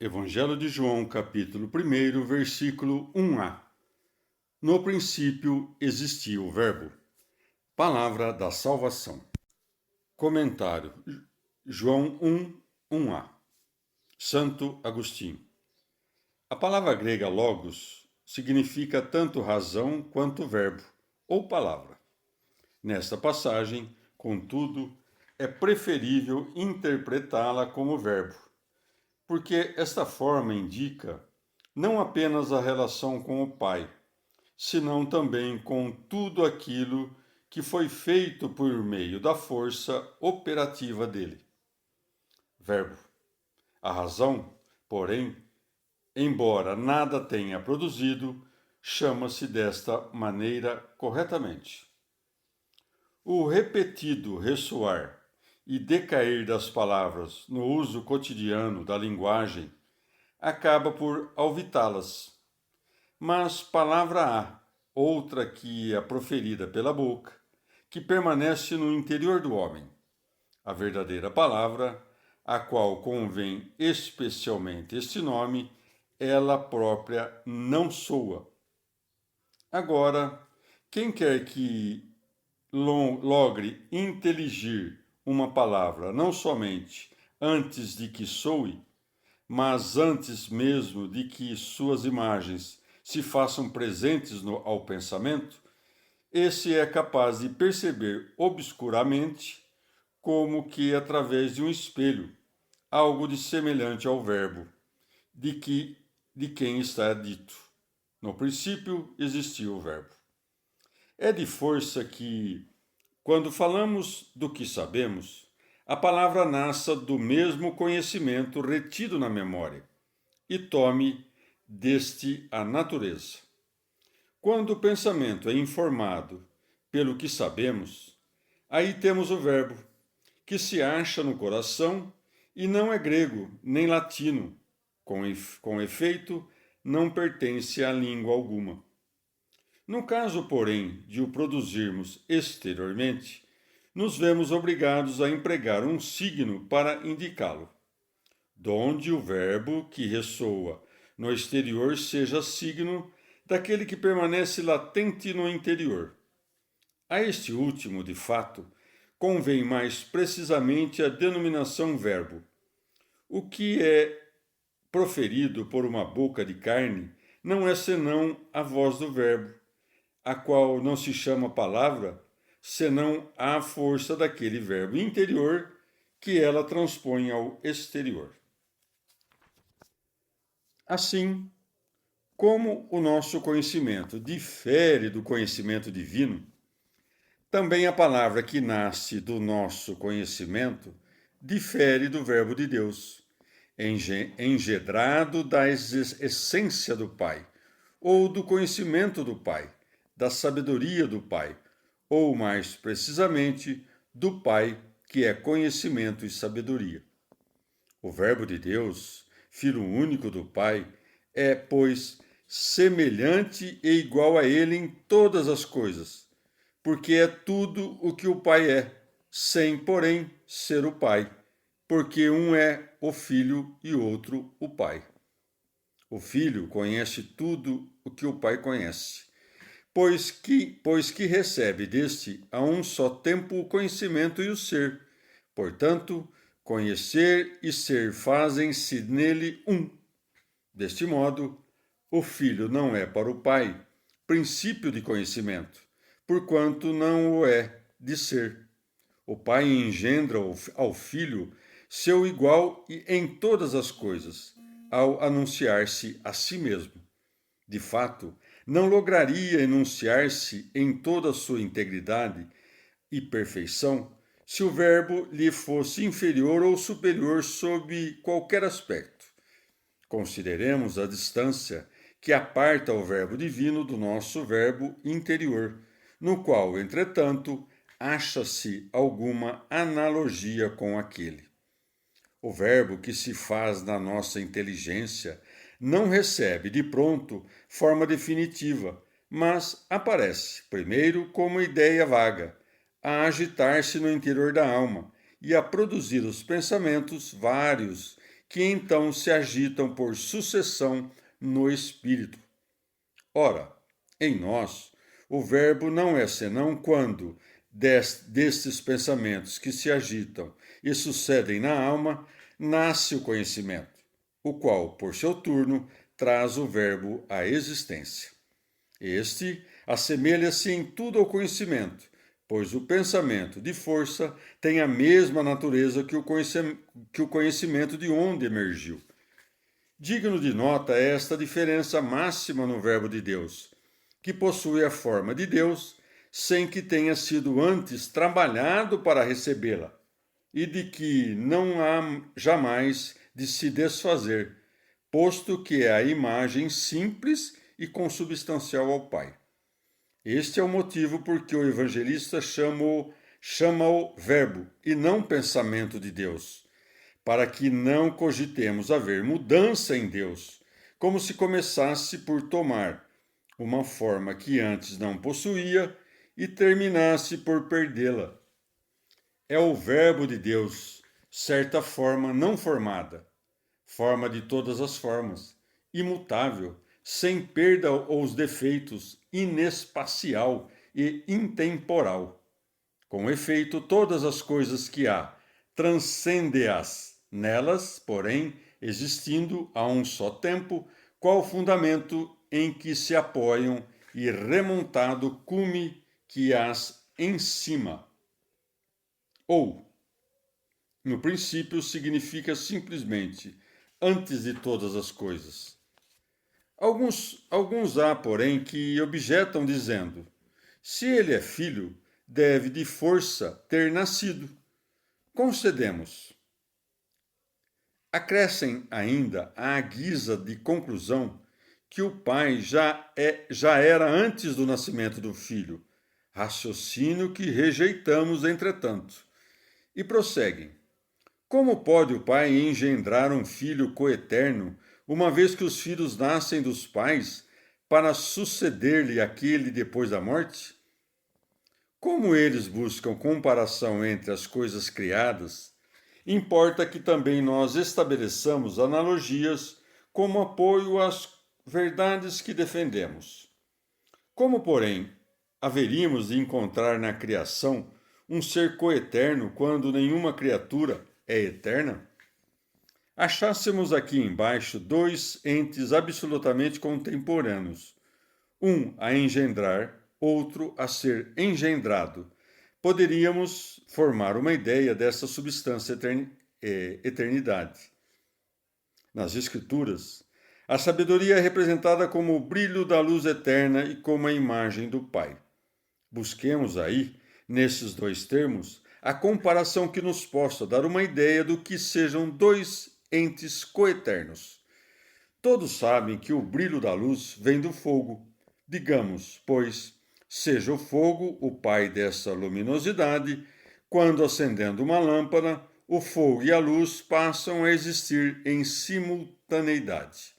Evangelho de João, capítulo 1, versículo 1a. No princípio existia o Verbo. Palavra da salvação. Comentário. João 1, 1a. Santo Agostinho. A palavra grega logos significa tanto razão quanto verbo, ou palavra. Nesta passagem, contudo, é preferível interpretá-la como verbo, porque esta forma indica não apenas a relação com o Pai, senão também com tudo aquilo que foi feito por meio da força operativa dele. Verbo. A razão, porém, embora nada tenha produzido, chama-se desta maneira corretamente. O repetido ressoar e decair das palavras no uso cotidiano da linguagem acaba por alvitá-las. Mas palavra há, outra que é proferida pela boca, que permanece no interior do homem. A verdadeira palavra, a qual convém especialmente este nome, ela própria não soa. Agora, quem quer que logre inteligir uma palavra não somente antes de que soe, mas antes mesmo de que suas imagens se façam presentes ao pensamento, esse é capaz de perceber obscuramente, como que através de um espelho, algo de semelhante ao verbo, de quem está dito. No princípio existia o verbo. É de força que, quando falamos do que sabemos, a palavra nasça do mesmo conhecimento retido na memória e tome deste a natureza. Quando o pensamento é informado pelo que sabemos, aí temos o verbo, que se acha no coração e não é grego nem latino, com efeito, não pertence a língua alguma. No caso, porém, de o produzirmos exteriormente, nos vemos obrigados a empregar um signo para indicá-lo, donde o verbo que ressoa no exterior seja signo daquele que permanece latente no interior. A este último, de fato, convém mais precisamente a denominação verbo. O que é proferido por uma boca de carne não é senão a voz do verbo, a qual não se chama palavra, senão a força daquele verbo interior que ela transpõe ao exterior. Assim, como o nosso conhecimento difere do conhecimento divino, também a palavra que nasce do nosso conhecimento difere do verbo de Deus, engendrado da essência do Pai, ou do conhecimento do Pai, da sabedoria do Pai, ou mais precisamente, do Pai, que é conhecimento e sabedoria. O Verbo de Deus, Filho único do Pai, é, pois, semelhante e igual a Ele em todas as coisas, porque é tudo o que o Pai é, sem, porém, ser o Pai, porque um é o Filho e outro o Pai. O Filho conhece tudo o que o Pai conhece, pois que recebe deste a um só tempo o conhecimento e o ser. Portanto, conhecer e ser fazem-se nele um. Deste modo, o Filho não é para o Pai princípio de conhecimento, porquanto não o é de ser. O Pai engendra ao Filho seu igual em todas as coisas, ao anunciar-se a si mesmo. De fato, não lograria enunciar-se em toda a sua integridade e perfeição se o Verbo lhe fosse inferior ou superior sob qualquer aspecto. Consideremos a distância que aparta o Verbo divino do nosso Verbo interior, no qual, entretanto, acha-se alguma analogia com aquele. O Verbo que se faz na nossa inteligência não recebe de pronto forma definitiva, mas aparece, primeiro, como ideia vaga, a agitar-se no interior da alma e a produzir os pensamentos vários que então se agitam por sucessão no Espírito. Ora, em nós, o Verbo não é senão quando, destes pensamentos que se agitam e sucedem na alma, nasce o conhecimento, o qual, por seu turno, traz o Verbo à existência. Este assemelha-se em tudo ao conhecimento, pois o pensamento de força tem a mesma natureza que o conhecimento de onde emergiu. Digno de nota é esta diferença máxima no Verbo de Deus, que possui a forma de Deus, sem que tenha sido antes trabalhado para recebê-la, e de que não há jamais de se desfazer, posto que é a imagem simples e consubstancial ao Pai. Este é o motivo por que o evangelista chama-o Verbo e não pensamento de Deus, para que não cogitemos haver mudança em Deus, como se começasse por tomar uma forma que antes não possuía e terminasse por perdê-la. É o Verbo de Deus, certa forma não formada, forma de todas as formas, imutável, sem perda ou os defeitos, inespacial e intemporal. Com efeito, todas as coisas que há, transcende-as, nelas, porém, existindo a um só tempo, qual fundamento em que se apoiam e remontado cume que as em cima. Ou, no princípio, significa simplesmente antes de todas as coisas. Alguns há, porém, que objetam dizendo: se ele é filho, deve de força ter nascido. Concedemos. Acrescem ainda, à guisa de conclusão, que o pai já era antes do nascimento do filho, raciocínio que rejeitamos, entretanto. E prosseguem. Como pode o pai engendrar um filho coeterno, uma vez que os filhos nascem dos pais, para suceder-lhe aquele depois da morte? Como eles buscam comparação entre as coisas criadas, importa que também nós estabeleçamos analogias como apoio às verdades que defendemos. Como, porém, haveríamos de encontrar na criação um ser coeterno quando nenhuma criatura é eterna? Achássemos aqui embaixo dois entes absolutamente contemporâneos, um a engendrar, outro a ser engendrado. Poderíamos formar uma ideia dessa substância eternidade. Nas Escrituras, a sabedoria é representada como o brilho da luz eterna e como a imagem do Pai. Busquemos aí, nesses dois termos, a comparação que nos possa dar uma ideia do que sejam dois entes coeternos. Todos sabem que o brilho da luz vem do fogo. Digamos, pois, seja o fogo o pai dessa luminosidade, quando acendendo uma lâmpada, o fogo e a luz passam a existir em simultaneidade.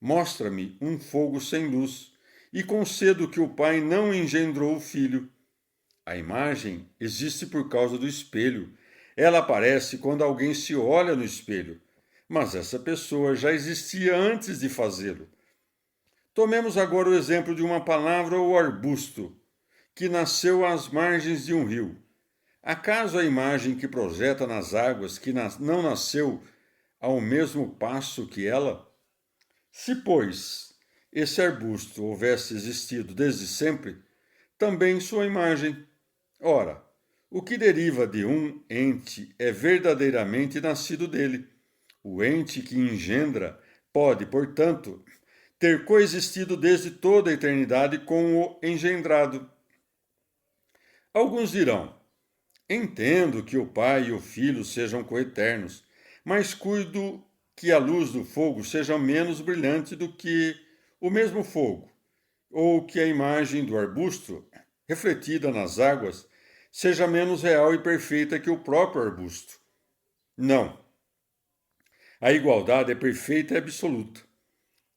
Mostra-me um fogo sem luz, e concedo que o pai não engendrou o filho. A imagem existe por causa do espelho. Ela aparece quando alguém se olha no espelho, mas essa pessoa já existia antes de fazê-lo. Tomemos agora o exemplo de uma palavra ou arbusto, que nasceu às margens de um rio. Acaso a imagem que projeta nas águas que não nasceu ao mesmo passo que ela? Se, pois, esse arbusto houvesse existido desde sempre, também sua imagem. Ora, o que deriva de um ente é verdadeiramente nascido dele. O ente que engendra pode, portanto, ter coexistido desde toda a eternidade com o engendrado. Alguns dirão: entendo que o pai e o filho sejam coeternos, mas cuido que a luz do fogo seja menos brilhante do que o mesmo fogo, ou que a imagem do arbusto, refletida nas águas, seja menos real e perfeita que o próprio arbusto. Não. A igualdade é perfeita e absoluta.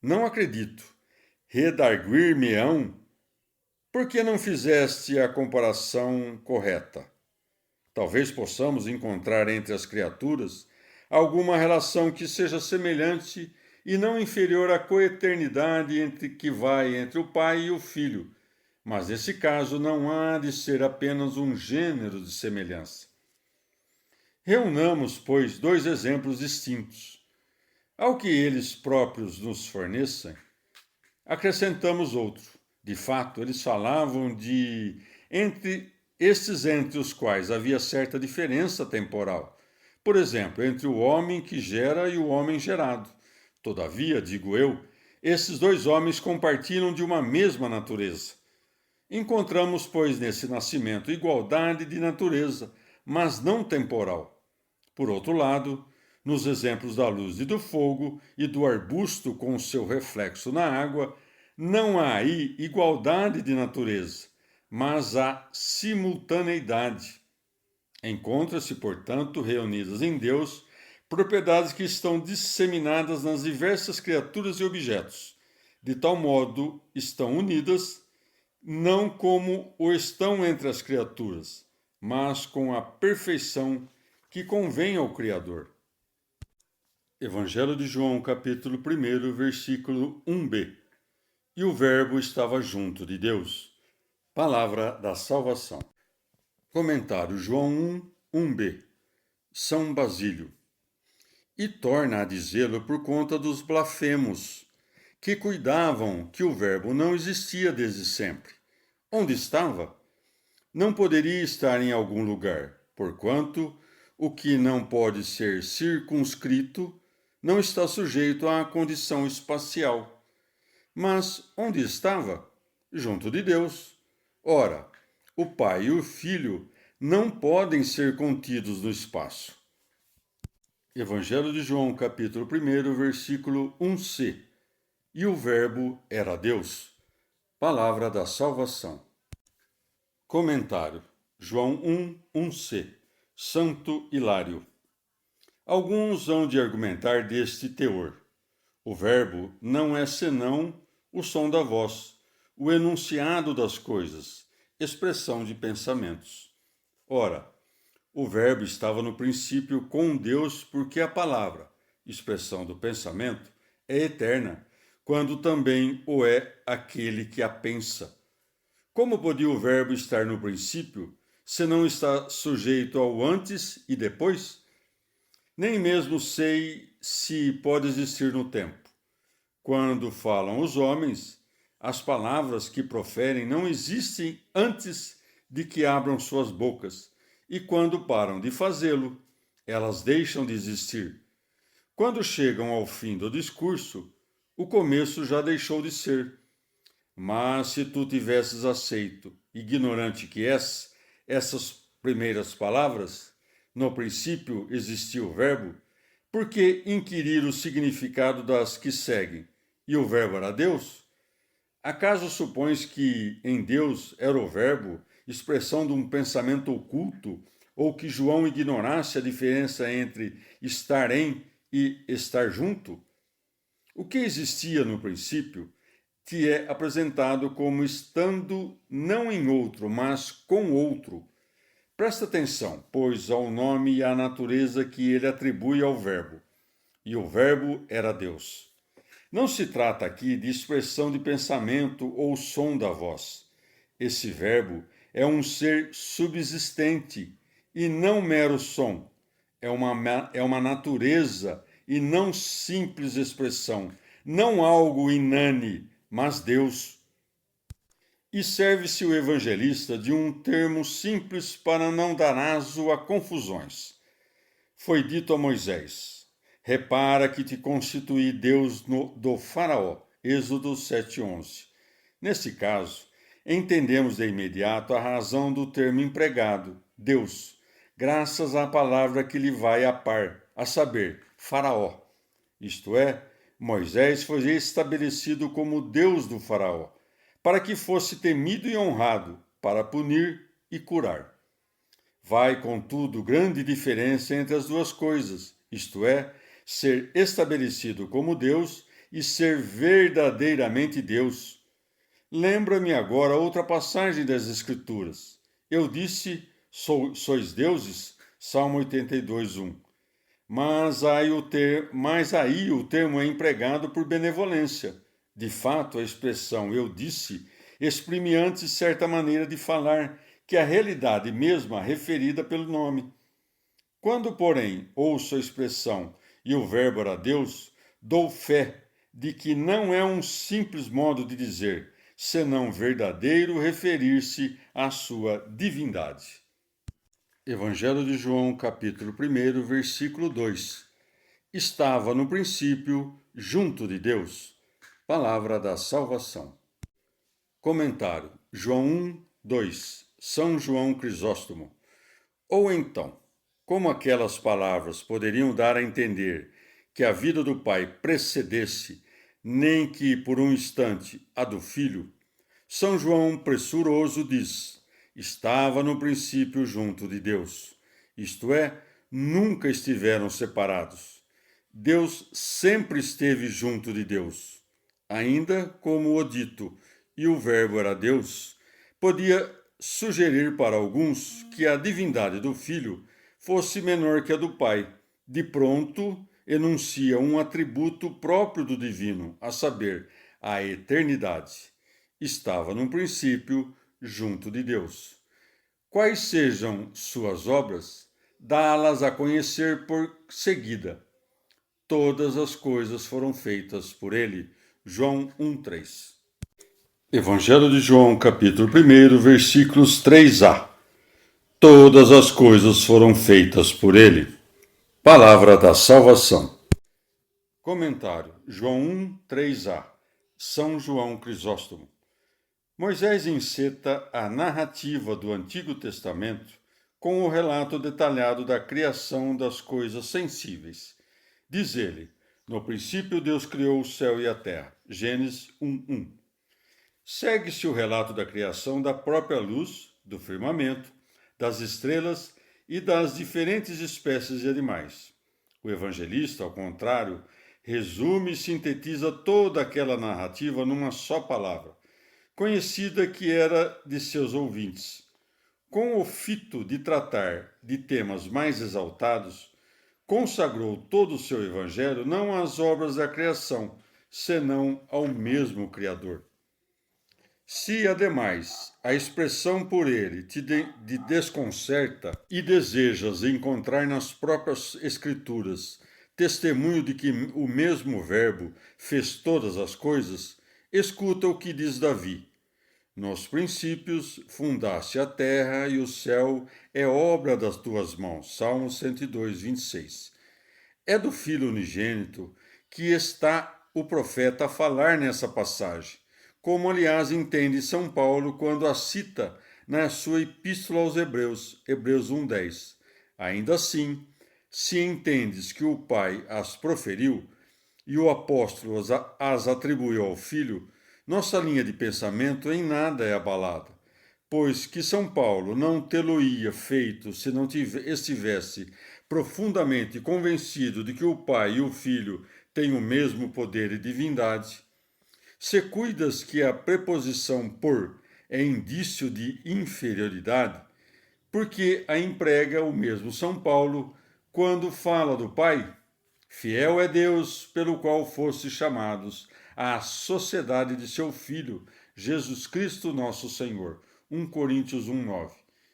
Não acredito. Redarguir-me-ão? Por que não fizeste a comparação correta? Talvez possamos encontrar entre as criaturas alguma relação que seja semelhante e não inferior à coeternidade que vai entre o Pai e o Filho, mas nesse caso não há de ser apenas um gênero de semelhança. Reunamos, pois, dois exemplos distintos. Ao que eles próprios nos fornecem, acrescentamos outro. De fato, eles falavam entre os quais havia certa diferença temporal. Por exemplo, entre o homem que gera e o homem gerado. Todavia, digo eu, esses dois homens compartilham de uma mesma natureza. Encontramos, pois, nesse nascimento igualdade de natureza, mas não temporal. Por outro lado, nos exemplos da luz e do fogo e do arbusto com seu reflexo na água, não há aí igualdade de natureza, mas há simultaneidade. Encontra-se, portanto, reunidas em Deus propriedades que estão disseminadas nas diversas criaturas e objetos. De tal modo, estão unidas, não como o estão entre as criaturas, mas com a perfeição que convém ao Criador. Evangelho de João, capítulo 1, versículo 1b. E o Verbo estava junto de Deus. Palavra da salvação. Comentário João 1b. São Basílio. E torna a dizê-lo por conta dos blasfemos, que cuidavam que o Verbo não existia desde sempre. Onde estava? Não poderia estar em algum lugar, porquanto o que não pode ser circunscrito não está sujeito à condição espacial. Mas onde estava? Junto de Deus. Ora, o Pai e o Filho não podem ser contidos no espaço. Evangelho de João, capítulo 1, versículo 1c. E o Verbo era Deus. Palavra da salvação. Comentário. João 1c. Santo Hilário. Alguns hão de argumentar deste teor. O Verbo não é senão o som da voz, o enunciado das coisas, expressão de pensamentos. Ora, o Verbo estava no princípio com Deus, porque a palavra, expressão do pensamento, é eterna, quando também o é aquele que a pensa. Como podia o Verbo estar no princípio, se não está sujeito ao antes e depois? Nem mesmo sei se pode existir no tempo. Quando falam os homens, as palavras que proferem não existem antes de que abram suas bocas, e quando param de fazê-lo, elas deixam de existir. Quando chegam ao fim do discurso, o começo já deixou de ser. Mas se tu tivesses aceito, ignorante que és, essas primeiras palavras, no princípio existia o Verbo, por que inquirir o significado das que seguem? E o Verbo era Deus? Acaso supões que em Deus era o Verbo, expressão de um pensamento oculto, ou que João ignorasse a diferença entre estar em e estar junto? O que existia no princípio te é apresentado como estando não em outro, mas com outro. Presta atenção, pois, ao nome e à natureza que ele atribui ao Verbo. E o Verbo era Deus. Não se trata aqui de expressão de pensamento ou som da voz. Esse Verbo é um ser subsistente e não mero som. É uma natureza e não simples expressão, não algo inane, mas Deus. E serve-se o evangelista de um termo simples para não dar aso a confusões. Foi dito a Moisés: repara que te constituí Deus do Faraó. Êxodo 7:11. Nesse caso, entendemos de imediato a razão do termo empregado, Deus, graças à palavra que lhe vai a par, a saber, Faraó. Isto é, Moisés foi estabelecido como Deus do Faraó, para que fosse temido e honrado, para punir e curar. Vai, contudo, grande diferença entre as duas coisas, isto é, ser estabelecido como Deus e ser verdadeiramente Deus. Lembra-me agora outra passagem das Escrituras. Eu disse, sois deuses? Salmo 82:1. mas aí o termo é empregado por benevolência. De fato, a expressão eu disse exprime antes certa maneira de falar que a realidade mesma referida pelo nome. Quando, porém, ouço a expressão e o verbo era Deus, dou fé de que não é um simples modo de dizer, senão verdadeiro referir-se à sua divindade. Evangelho de João, capítulo 1, versículo 2. Estava no princípio junto de Deus. Palavra da salvação. Comentário: João 1, 2. São João Crisóstomo. Ou então, como aquelas palavras poderiam dar a entender que a vida do Pai precedesse, nem que por um instante, a do Filho, São João pressuroso diz: estava no princípio junto de Deus. Isto é, nunca estiveram separados. Deus sempre esteve junto de Deus. Ainda como o dito, e o Verbo era Deus, podia sugerir para alguns que a divindade do Filho fosse menor que a do Pai. De pronto, enuncia um atributo próprio do divino, a saber, a eternidade. Estava no princípio junto de Deus. Quais sejam suas obras, dá-las a conhecer por seguida. Todas as coisas foram feitas por ele. João 1:3. Evangelho de João, capítulo 1, versículos 3a. Todas as coisas foram feitas por ele. Palavra da salvação. Comentário: João 1, 3a. São João Crisóstomo. Moisés enceta a narrativa do Antigo Testamento com o relato detalhado da criação das coisas sensíveis. Diz ele: no princípio Deus criou o céu e a terra. Gênesis 1:1. Segue-se o relato da criação da própria luz, do firmamento, das estrelas e das diferentes espécies de animais. O evangelista, ao contrário, resume e sintetiza toda aquela narrativa numa só palavra, conhecida que era de seus ouvintes. Com o fito de tratar de temas mais exaltados, consagrou todo o seu evangelho não às obras da criação, senão ao mesmo Criador. Se, ademais, a expressão por ele te desconcerta e desejas encontrar nas próprias Escrituras testemunho de que o mesmo Verbo fez todas as coisas, escuta o que diz Davi: nos princípios fundaste a terra e o céu é obra das tuas mãos. Salmo 102, 26. É do Filho unigênito que está o profeta a falar nessa passagem, como aliás entende São Paulo quando a cita na sua Epístola aos Hebreus, Hebreus 1:10. Ainda assim, se entendes que o Pai as proferiu e o apóstolo as atribuiu ao Filho, nossa linha de pensamento em nada é abalada, pois que São Paulo não tê-lo-ia feito se não estivesse profundamente convencido de que o Pai e o Filho têm o mesmo poder e divindade. Se cuidas que a preposição por é indício de inferioridade, porque a emprega o mesmo São Paulo quando fala do Pai? Fiel é Deus pelo qual fostes chamados à sociedade de seu Filho, Jesus Cristo nosso Senhor. 1 Coríntios 1:9.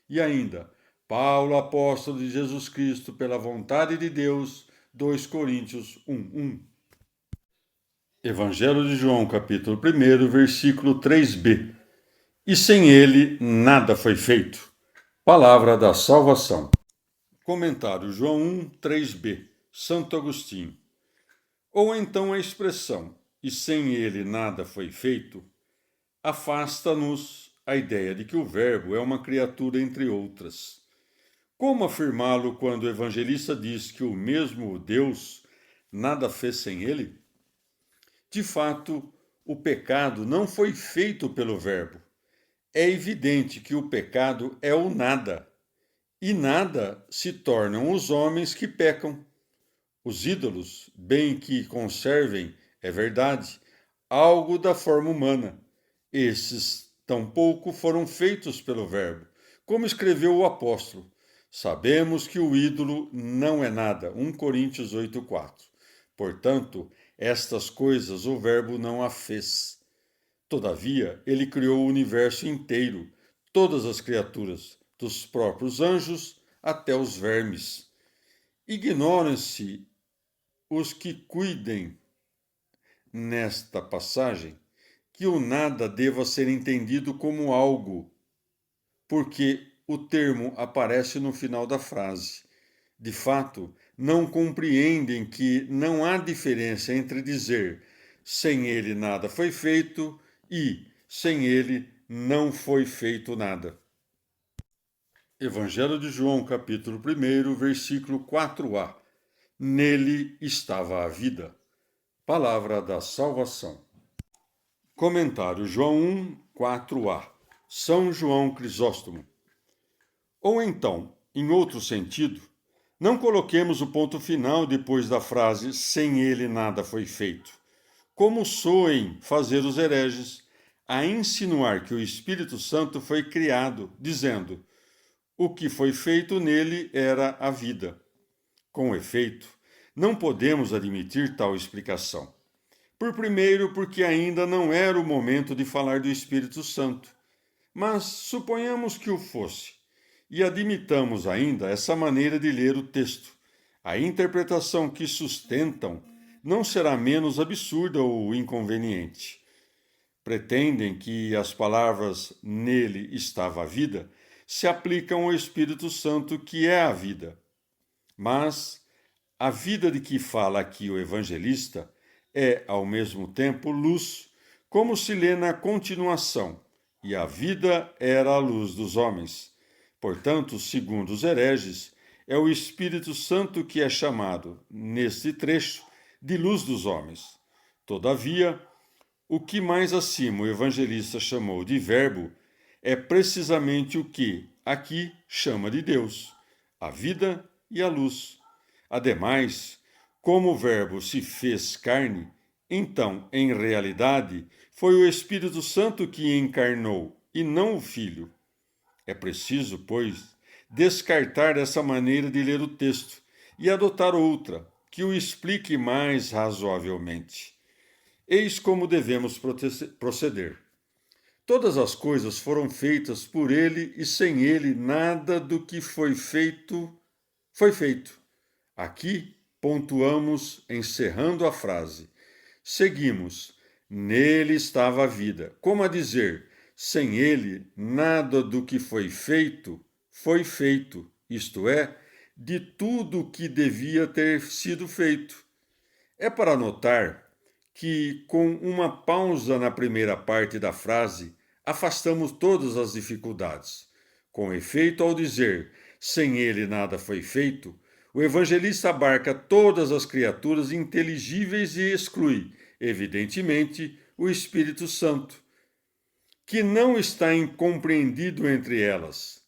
E ainda, Paulo, apóstolo de Jesus Cristo, pela vontade de Deus, 2 Coríntios 1:1. Evangelho de João, capítulo 1, versículo 3b. E sem ele nada foi feito. Palavra da salvação. Comentário: João 1, 3b. Santo Agostinho. Ou então a expressão, e sem ele nada foi feito, afasta-nos a ideia de que o Verbo é uma criatura entre outras. Como afirmá-lo quando o evangelista diz que o mesmo Deus nada fez sem ele? De fato, o pecado não foi feito pelo Verbo. É evidente que o pecado é o nada, e nada se tornam os homens que pecam. Os ídolos, bem que conservem, é verdade, algo da forma humana. Esses tampouco foram feitos pelo Verbo, como escreveu o apóstolo. Sabemos que o ídolo não é nada. 1 Coríntios 8,4. Portanto, estas coisas o Verbo não a fez. Todavia, ele criou o universo inteiro, todas as criaturas, dos próprios anjos até os vermes. Ignoram-se os que cuidem nesta passagem que o nada deva ser entendido como algo, porque o termo aparece no final da frase. De fato, não compreendem que não há diferença entre dizer sem ele nada foi feito e sem ele não foi feito nada. Evangelho de João, capítulo 1, versículo 4a. Nele estava a vida. Palavra da salvação. Comentário João 1, 4a. São João Crisóstomo. Ou então, em outro sentido, não coloquemos o ponto final depois da frase sem ele nada foi feito, como soem fazer os hereges, a insinuar que o Espírito Santo foi criado, dizendo: o que foi feito nele era a vida. Com efeito, não podemos admitir tal explicação. Por primeiro, porque ainda não era o momento de falar do Espírito Santo. Mas suponhamos que o fosse, e admitamos ainda essa maneira de ler o texto. A interpretação que sustentam não será menos absurda ou inconveniente. Pretendem que as palavras nele estava a vida se aplicam ao Espírito Santo, que é a vida. Mas a vida de que fala aqui o evangelista é, ao mesmo tempo, luz, como se lê na continuação, e a vida era a luz dos homens. Portanto, segundo os hereges, é o Espírito Santo que é chamado, neste trecho, de luz dos homens. Todavia, o que mais acima o evangelista chamou de verbo é precisamente o que aqui chama de Deus, a vida e a luz. Ademais, como o Verbo se fez carne, então, em realidade, foi o Espírito Santo que encarnou, e não o Filho. É preciso, pois, descartar essa maneira de ler o texto e adotar outra, que o explique mais razoavelmente. Eis como devemos proceder. Todas as coisas foram feitas por ele, e sem ele nada do que foi feito foi feito. Aqui pontuamos encerrando a frase. Seguimos. Nele estava a vida. Como a dizer, sem ele nada do que foi feito, isto é, de tudo o que devia ter sido feito. É para notar que, com uma pausa na primeira parte da frase, afastamos todas as dificuldades. Com efeito, ao dizer sem ele nada foi feito, o evangelista abarca todas as criaturas inteligíveis e exclui, evidentemente, o Espírito Santo, que não está incompreendido entre elas.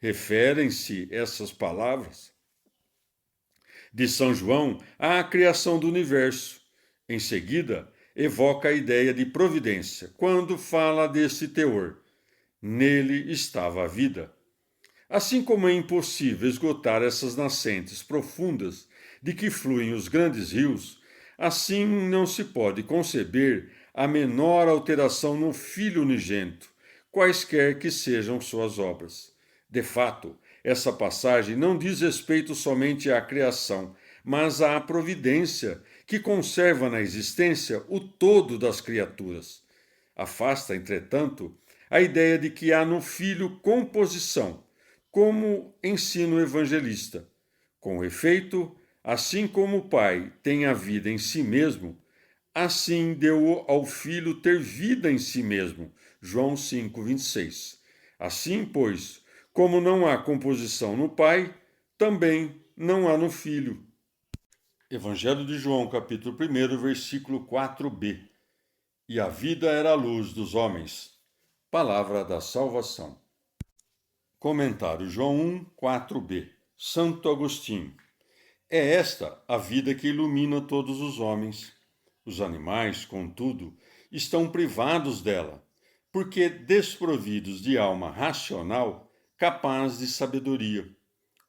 Referem-se essas palavras de São João à criação do universo. Em seguida, evoca a ideia de providência, quando fala desse teor. Nele estava a vida. Assim como é impossível esgotar essas nascentes profundas de que fluem os grandes rios, assim não se pode conceber a menor alteração no Filho unigênito, quaisquer que sejam suas obras. De fato, essa passagem não diz respeito somente à criação, mas à providência, que conserva na existência o todo das criaturas. Afasta, entretanto, a ideia de que há no Filho composição, como ensina o evangelista. Com efeito, assim como o Pai tem a vida em si mesmo, assim deu ao Filho ter vida em si mesmo. João 5:26. Assim, pois, como não há composição no Pai, também não há no Filho. Evangelho de João, capítulo 1, versículo 4b. E a vida era a luz dos homens. Palavra da salvação. Comentário João 1, 4b. Santo Agostinho. É esta a vida que ilumina todos os homens. Os animais, contudo, estão privados dela, porque desprovidos de alma racional capaz de sabedoria.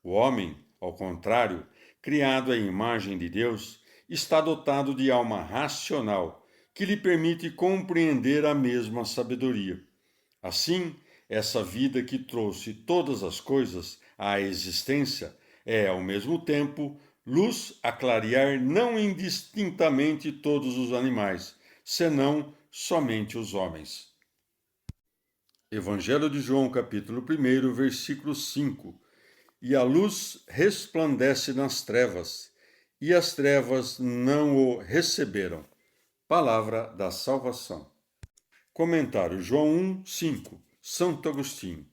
O homem, ao contrário, criado à imagem de Deus, está dotado de alma racional, que lhe permite compreender a mesma sabedoria. Assim, essa vida que trouxe todas as coisas à existência é, ao mesmo tempo, luz a clarear não indistintamente todos os animais, senão somente os homens. Evangelho de João, capítulo 1, versículo 5. E a luz resplandece nas trevas, e as trevas não o receberam. Palavra da salvação. Comentário João 1, 5. Santo Agostinho.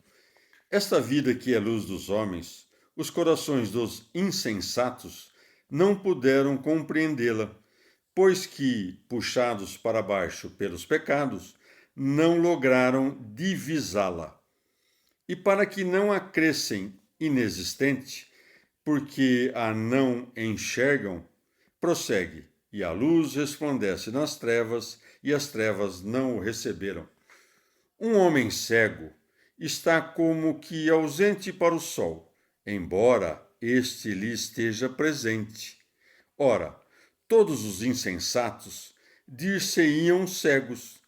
Esta vida que é luz dos homens, os corações dos insensatos não puderam compreendê-la, pois que, puxados para baixo pelos pecados, não lograram divisá-la. E para que não a crescem inexistente, porque a não enxergam, prossegue, e a luz resplandece nas trevas, e as trevas não o receberam. Um homem cego está como que ausente para o sol, embora este lhe esteja presente. Ora, todos os insensatos dir-se-iam cegos,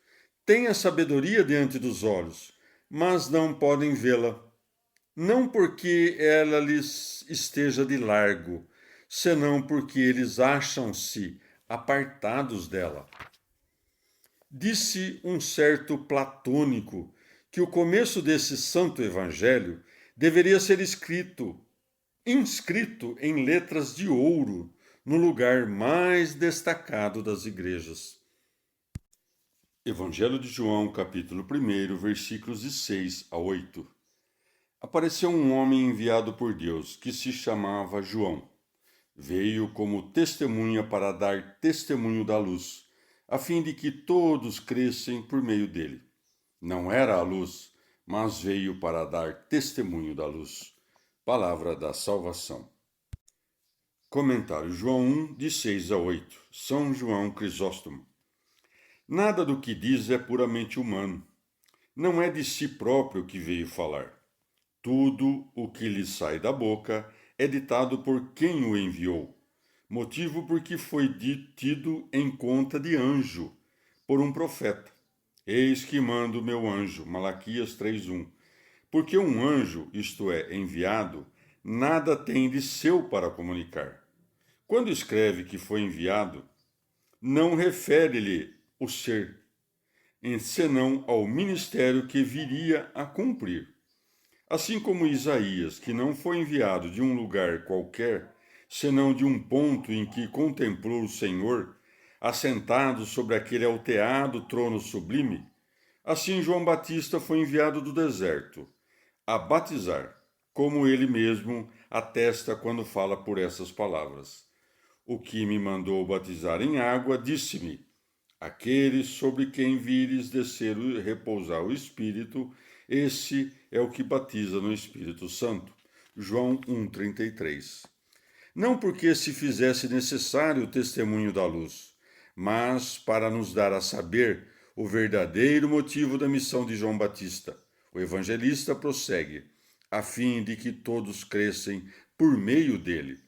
têm a sabedoria diante dos olhos, mas não podem vê-la. Não porque ela lhes esteja de largo, senão porque eles acham-se apartados dela. Disse um certo platônico que o começo desse santo evangelho deveria ser inscrito em letras de ouro, no lugar mais destacado das igrejas. Evangelho de João, capítulo 1, versículos de 6 a 8. Apareceu um homem enviado por Deus, que se chamava João. Veio como testemunha para dar testemunho da luz, a fim de que todos crescem por meio dele. Não era a luz, mas veio para dar testemunho da luz. Palavra da salvação. Comentário João 1, de 6 a 8. São João Crisóstomo. Nada do que diz é puramente humano. Não é de si próprio que veio falar. Tudo o que lhe sai da boca é ditado por quem o enviou, motivo por que foi tido em conta de anjo, por um profeta. Eis que mando meu anjo, Malaquias 3:1. Porque um anjo, isto é, enviado, nada tem de seu para comunicar. Quando escreve que foi enviado, não refere-lhe o ser, senão ao ministério que viria a cumprir. Assim como Isaías, que não foi enviado de um lugar qualquer, senão de um ponto em que contemplou o Senhor, assentado sobre aquele alteado trono sublime, assim João Batista foi enviado do deserto, a batizar, como ele mesmo atesta quando fala por essas palavras. O que me mandou batizar em água, disse-me: aquele sobre quem vires descer e repousar o Espírito, esse é o que batiza no Espírito Santo. João 1,33. Não porque se fizesse necessário o testemunho da luz, mas para nos dar a saber o verdadeiro motivo da missão de João Batista. O evangelista prossegue, a fim de que todos crescem por meio dele.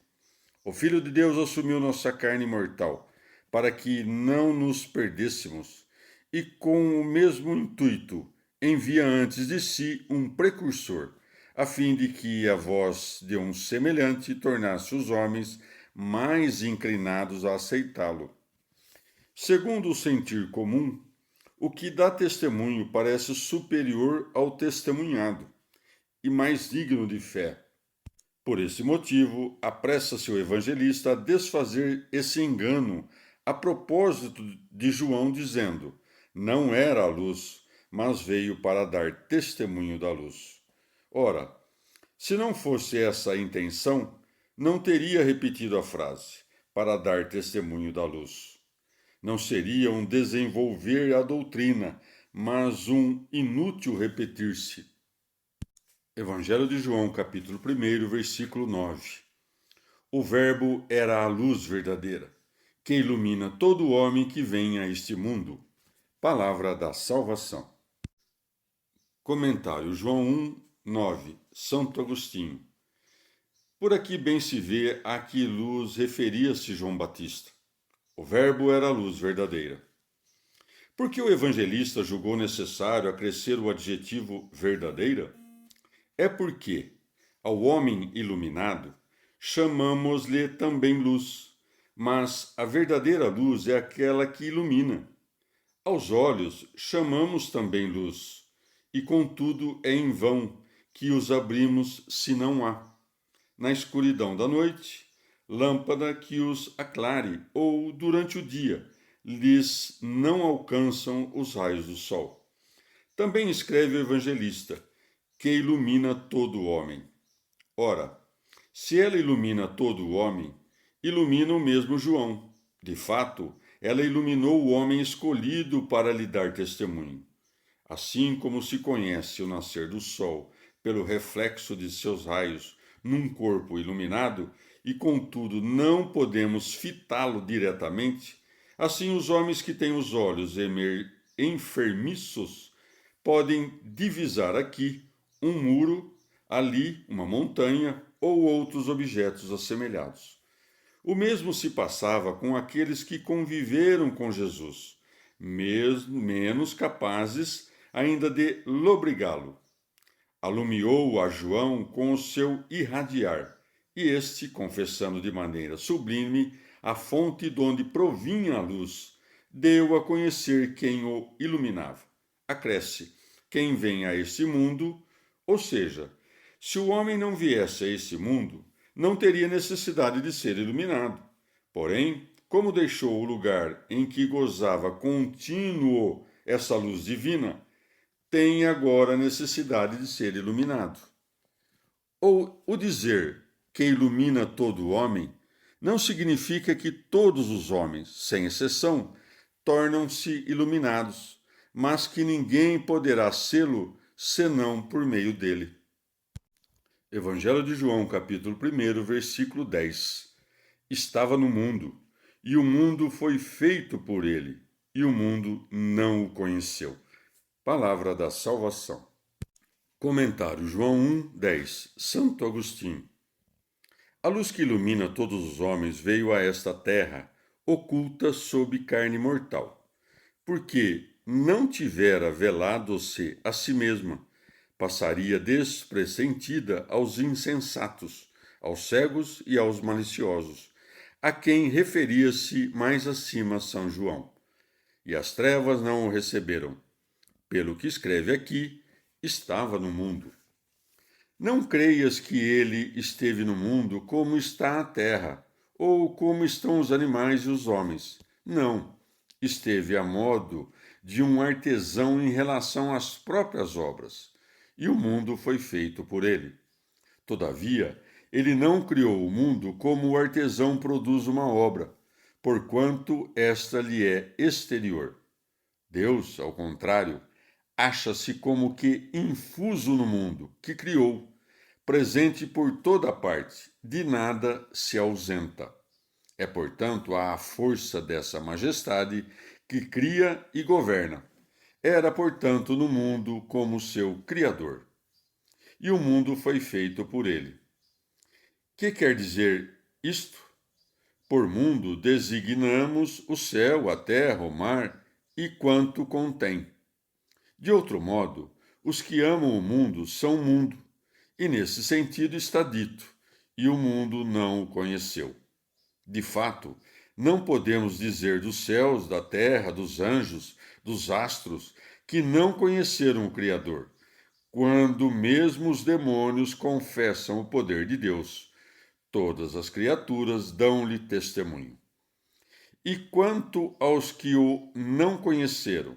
O Filho de Deus assumiu nossa carne mortal, para que não nos perdêssemos, e com o mesmo intuito envia antes de si um precursor, a fim de que a voz de um semelhante tornasse os homens mais inclinados a aceitá-lo. Segundo o sentir comum, o que dá testemunho parece superior ao testemunhado e mais digno de fé. Por esse motivo, apressa-se o evangelista a desfazer esse engano a propósito de João, dizendo: não era a luz, mas veio para dar testemunho da luz. Ora, se não fosse essa a intenção, não teria repetido a frase, para dar testemunho da luz. Não seria um desenvolver a doutrina, mas um inútil repetir-se. Evangelho de João, capítulo 1, versículo 9. O Verbo era a luz verdadeira, que ilumina todo homem que vem a este mundo. Palavra da salvação. Comentário João 1, 9. Santo Agostinho. Por aqui bem se vê a que luz referia-se João Batista. O Verbo era a luz verdadeira. Por que o evangelista julgou necessário acrescer o adjetivo verdadeira? É porque, ao homem iluminado, chamamos-lhe também luz, mas a verdadeira luz é aquela que ilumina. Aos olhos chamamos também luz, e contudo é em vão que os abrimos se não há, na escuridão da noite, lâmpada que os aclare, ou durante o dia, lhes não alcançam os raios do sol. Também escreve o evangelista, que ilumina todo o homem. Ora, se ela ilumina todo o homem, ilumina o mesmo João. De fato, ela iluminou o homem escolhido para lhe dar testemunho. Assim como se conhece o nascer do sol pelo reflexo de seus raios num corpo iluminado, e contudo não podemos fitá-lo diretamente, assim os homens que têm os olhos enfermiços podem divisar aqui um muro, ali uma montanha ou outros objetos assemelhados. O mesmo se passava com aqueles que conviveram com Jesus, mesmo menos capazes ainda de lobrigá-lo. Alumiou a João com o seu irradiar, e este, confessando de maneira sublime a fonte de onde provinha a luz, deu a conhecer quem o iluminava. Acresce: quem vem a este mundo, ou seja, se o homem não viesse a este mundo, não teria necessidade de ser iluminado. Porém, como deixou o lugar em que gozava contínuo essa luz divina, tem agora necessidade de ser iluminado. Ou o dizer que ilumina todo homem não significa que todos os homens, sem exceção, tornam-se iluminados, mas que ninguém poderá sê-lo senão por meio dele. Evangelho de João, capítulo 1, versículo 10. Estava no mundo, e o mundo foi feito por ele, e o mundo não o conheceu. Palavra da salvação. Comentário João 1:10. Santo Agostinho. A luz que ilumina todos os homens veio a esta terra, oculta sob carne mortal, porque não tivera velado-se a si mesma, passaria despressentida aos insensatos, aos cegos e aos maliciosos, a quem referia-se mais acima São João. E as trevas não o receberam. Pelo que escreve aqui, estava no mundo. Não creias que ele esteve no mundo como está a terra, ou como estão os animais e os homens. Não, esteve a modo de um artesão em relação às próprias obras, e o mundo foi feito por ele. Todavia, ele não criou o mundo como o artesão produz uma obra, porquanto esta lhe é exterior. Deus, ao contrário, acha-se como que infuso no mundo, que criou, presente por toda parte, de nada se ausenta. É, portanto, a força dessa majestade que cria e governa. Era, portanto, no mundo como seu Criador. E o mundo foi feito por ele. Que quer dizer isto? Por mundo designamos o céu, a terra, o mar e quanto contém. De outro modo, os que amam o mundo são o mundo, e nesse sentido está dito, e o mundo não o conheceu. De fato, não podemos dizer dos céus, da terra, dos anjos, dos astros, que não conheceram o Criador, quando mesmo os demônios confessam o poder de Deus. Todas as criaturas dão-lhe testemunho. E quanto aos que o não conheceram,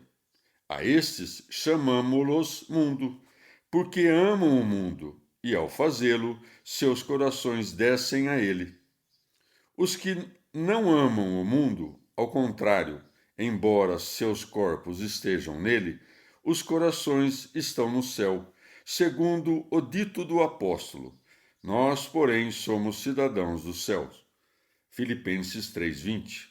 a estes chamamo-los mundo, porque amam o mundo, e ao fazê-lo, seus corações descem a ele. Os que não amam o mundo, ao contrário, embora seus corpos estejam nele, os corações estão no céu, segundo o dito do apóstolo. Nós, porém, somos cidadãos dos céus. Filipenses 3:20.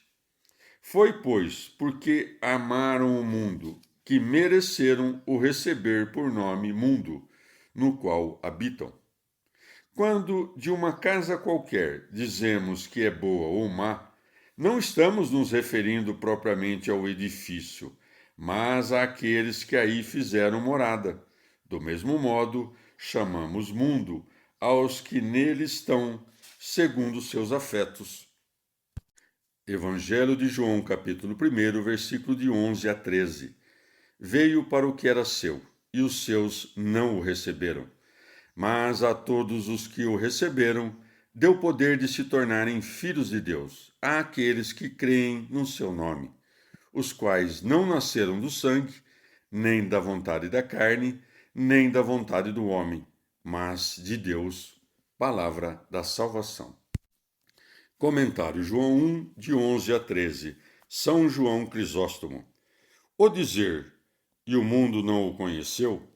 Foi, pois, porque amaram o mundo que mereceram o receber por nome mundo, no qual habitam. Quando de uma casa qualquer dizemos que é boa ou má, não estamos nos referindo propriamente ao edifício, mas àqueles que aí fizeram morada. Do mesmo modo, chamamos mundo aos que nele estão, segundo seus afetos. Evangelho de João, capítulo 1, versículo de 11 a 13. Veio para o que era seu, e os seus não o receberam. Mas a todos os que o receberam, deu poder de se tornarem filhos de Deus, àqueles que creem no seu nome, os quais não nasceram do sangue, nem da vontade da carne, nem da vontade do homem, mas de Deus. Palavra da salvação. Comentário João 1, de 11 a 13. São João Crisóstomo. O dizer, e o mundo não o conheceu,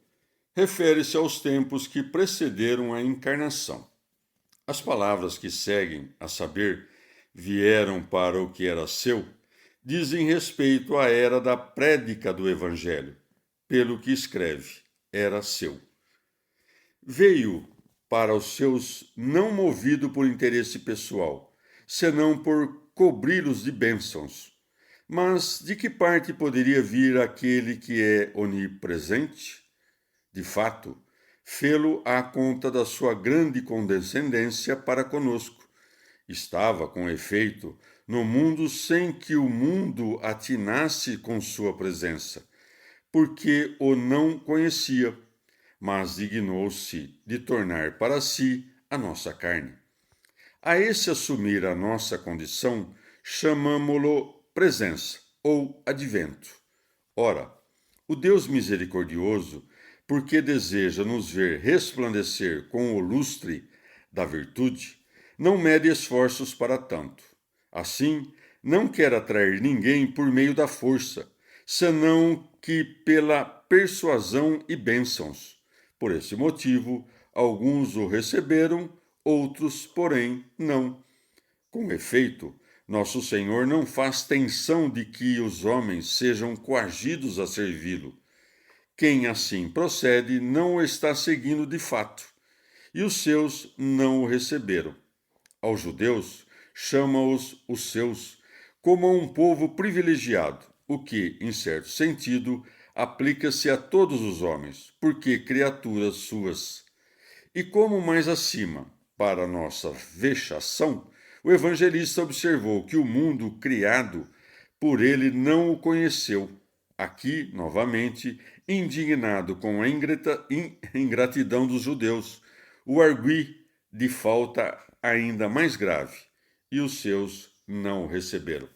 refere-se aos tempos que precederam a encarnação. As palavras que seguem, a saber, vieram para o que era seu, dizem respeito à era da prédica do Evangelho, pelo que escreve, era seu. Veio para os seus não movido por interesse pessoal, senão por cobri-los de bênçãos. Mas de que parte poderia vir aquele que é onipresente? De fato, fê-lo à conta da sua grande condescendência para conosco. Estava, com efeito, no mundo sem que o mundo atinasse com sua presença, porque o não conhecia, mas dignou-se de tornar para si a nossa carne. A esse assumir a nossa condição, chamamo-lo presença ou advento. Ora, o Deus misericordioso, porque deseja nos ver resplandecer com o lustre da virtude, não mede esforços para tanto. Assim, não quer atrair ninguém por meio da força, senão que pela persuasão e bênçãos. Por esse motivo, alguns o receberam, outros, porém, não. Com efeito, nosso Senhor não faz tensão de que os homens sejam coagidos a servi-lo. Quem assim procede não o está seguindo de fato, e os seus não o receberam. Aos judeus, chama-os os seus, como a um povo privilegiado, o que, em certo sentido, aplica-se a todos os homens, porque criaturas suas. E como mais acima, para nossa vexação, o evangelista observou que o mundo criado por ele não o conheceu. Aqui, novamente, indignado com a ingratidão dos judeus, o argui de falta ainda mais grave, e os seus não o receberam.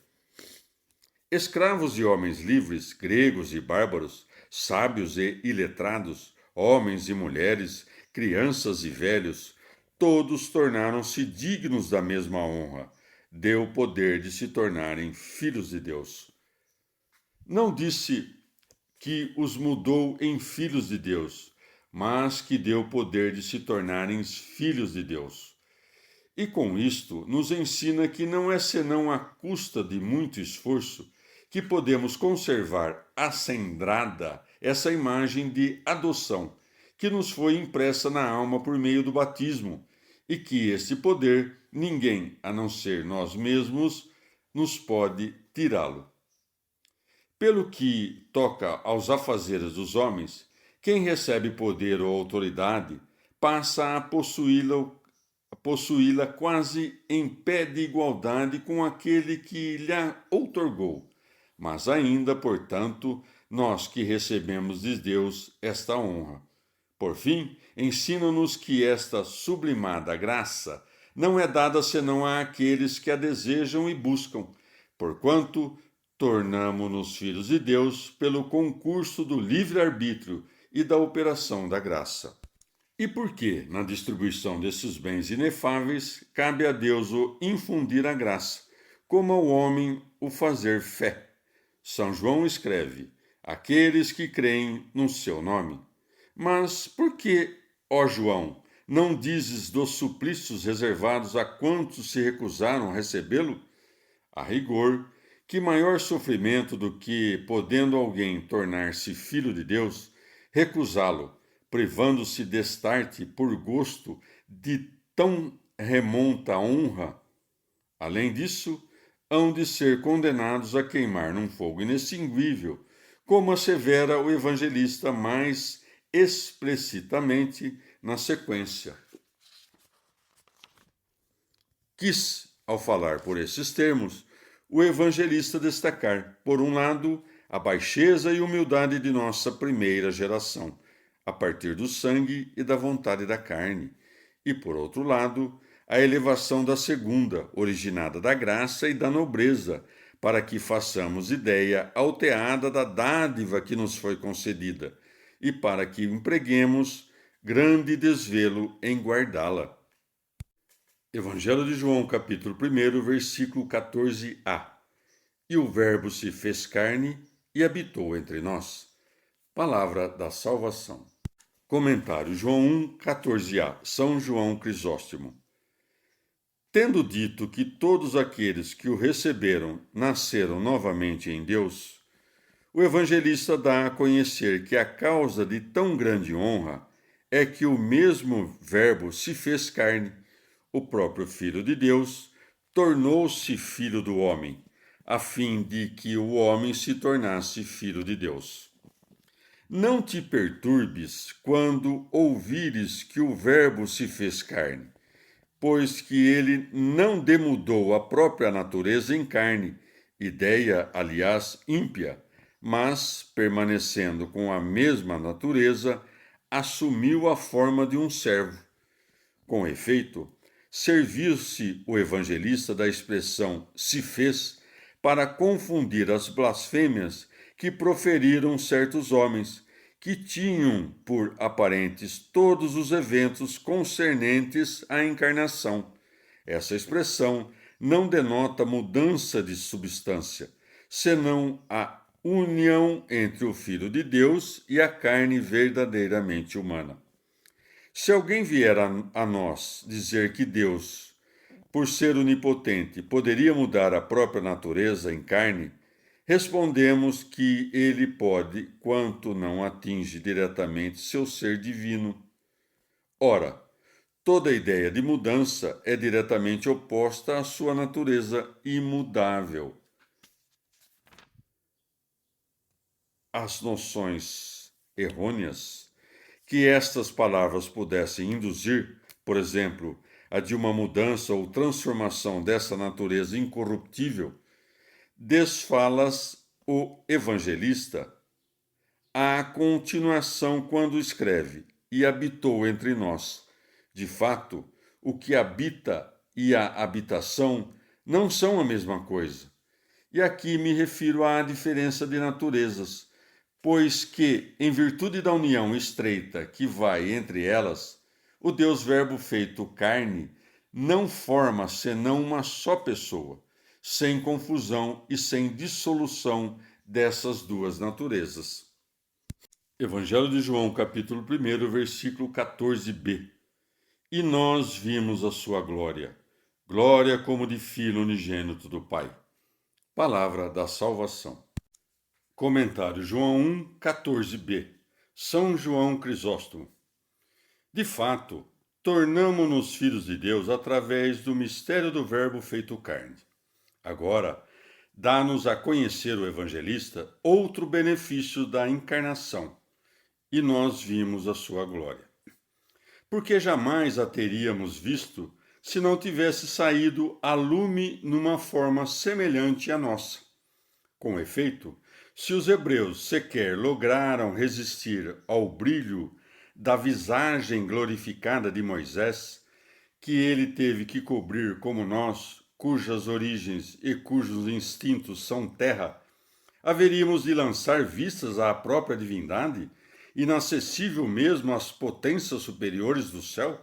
Escravos e homens livres, gregos e bárbaros, sábios e iletrados, homens e mulheres, crianças e velhos, todos tornaram-se dignos da mesma honra. Deu poder de se tornarem filhos de Deus. Não disse que os mudou em filhos de Deus, mas que deu poder de se tornarem filhos de Deus. E com isto nos ensina que não é senão à custa de muito esforço que podemos conservar acendrada essa imagem de adoção que nos foi impressa na alma por meio do batismo, e que este poder ninguém, a não ser nós mesmos, nos pode tirá-lo. Pelo que toca aos afazeres dos homens, quem recebe poder ou autoridade passa a possuí-la quase em pé de igualdade com aquele que lhe outorgou. Mas ainda, portanto, nós que recebemos de Deus esta honra. Por fim, ensina-nos que esta sublimada graça não é dada senão àqueles que a desejam e buscam, porquanto tornamo-nos filhos de Deus pelo concurso do livre-arbítrio e da operação da graça. E por que, na distribuição desses bens inefáveis, cabe a Deus o infundir a graça, como ao homem o fazer fé? São João escreve: aqueles que creem no seu nome. Mas por que, ó João, não dizes dos suplícios reservados a quantos se recusaram a recebê-lo? A rigor, que maior sofrimento do que, podendo alguém tornar-se filho de Deus, recusá-lo, privando-se destarte por gosto de tão remonta honra. Além disso, hão de ser condenados a queimar num fogo inextinguível, como assevera o evangelista mais explicitamente na sequência. Quis, ao falar por esses termos, o evangelista destacar, por um lado, a baixeza e humildade de nossa primeira geração, a partir do sangue e da vontade da carne, e, por outro lado, a elevação da segunda, originada da graça e da nobreza, para que façamos ideia alteada da dádiva que nos foi concedida, e para que empreguemos grande desvelo em guardá-la. Evangelho de João, capítulo 1, versículo 14a. E o Verbo se fez carne e habitou entre nós. Palavra da salvação. Comentário João 1, 14a. São João Crisóstomo. Tendo dito que todos aqueles que o receberam nasceram novamente em Deus, o evangelista dá a conhecer que a causa de tão grande honra é que o mesmo Verbo se fez carne, o próprio Filho de Deus, tornou-se filho do homem, a fim de que o homem se tornasse filho de Deus. Não te perturbes quando ouvires que o Verbo se fez carne, pois que ele não demudou a própria natureza em carne, ideia, aliás, ímpia, mas, permanecendo com a mesma natureza, assumiu a forma de um servo. Com efeito, serviu-se o evangelista da expressão se fez para confundir as blasfêmias que proferiram certos homens, que tinham por aparentes todos os eventos concernentes à encarnação. Essa expressão não denota mudança de substância, senão a união entre o Filho de Deus e a carne verdadeiramente humana. Se alguém vier a nós dizer que Deus, por ser onipotente, poderia mudar a própria natureza em carne, respondemos que ele pode, quanto não atinge diretamente seu ser divino. Ora, toda ideia de mudança é diretamente oposta à sua natureza imutável. As noções errôneas que estas palavras pudessem induzir, por exemplo, a de uma mudança ou transformação dessa natureza incorruptível, desfala-as o evangelista à continuação quando escreve: e habitou entre nós. De fato, o que habita e a habitação não são a mesma coisa. E aqui me refiro à diferença de naturezas, pois que, em virtude da união estreita que vai entre elas, o Deus Verbo feito carne não forma senão uma só pessoa, sem confusão e sem dissolução dessas duas naturezas. Evangelho de João, capítulo 1, versículo 14b. E nós vimos a sua glória, glória como de Filho unigênito do Pai. Palavra da salvação. Comentário João 1, 14b. São João Crisóstomo. De fato, tornamo-nos filhos de Deus através do mistério do Verbo feito carne. Agora, dá-nos a conhecer o evangelista outro benefício da encarnação, e nós vimos a sua glória. Porque jamais a teríamos visto se não tivesse saído a lume numa forma semelhante à nossa. Com efeito, se os hebreus sequer lograram resistir ao brilho da visagem glorificada de Moisés, que ele teve que cobrir como nós, cujas origens e cujos instintos são terra, haveríamos de lançar vistas à própria divindade, inacessível mesmo às potências superiores do céu?